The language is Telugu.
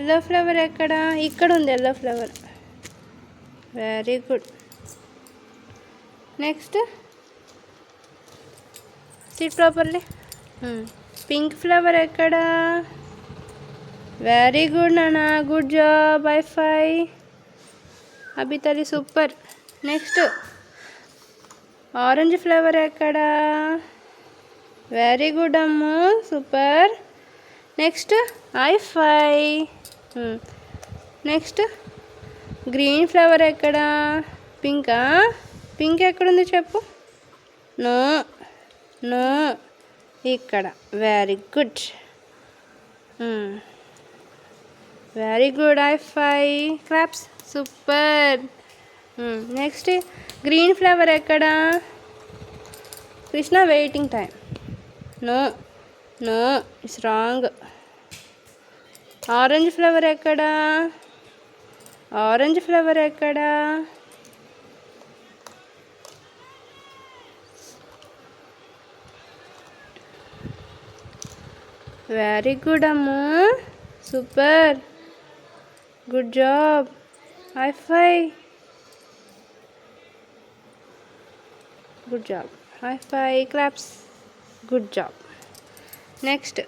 ఎల్లో ఫ్లవర్ ఎక్కడ? ఇక్కడ ఉంది yellow flower. Very good. Next sit properly. Pink flower ఎక్కడ? వెరీ గుడ్ నానా, గుడ్ జాబ్. హై-ఫై. అభితలి సూపర్. నెక్స్ట్ ఆరెంజ్ ఫ్లవర్ ఎక్కడ? Very good Ammu, super. Next high five. Next green flower ఎక్కడ? పింకా? పింక్ ఎక్కడుంది చెప్పు. నో నో, ఇక్కడ. Very good. Very good. High five. Claps. Super. Next green flower ఎక్కడ? Krishna waiting time. No no, it's wrong. Orange flower ఎక్కడ? ఆరెంజ్ ఫ్లవర్ ఎక్కడ? Very good Ammu, super. Good job. High five. Good job. High five. Claps. Good job. Next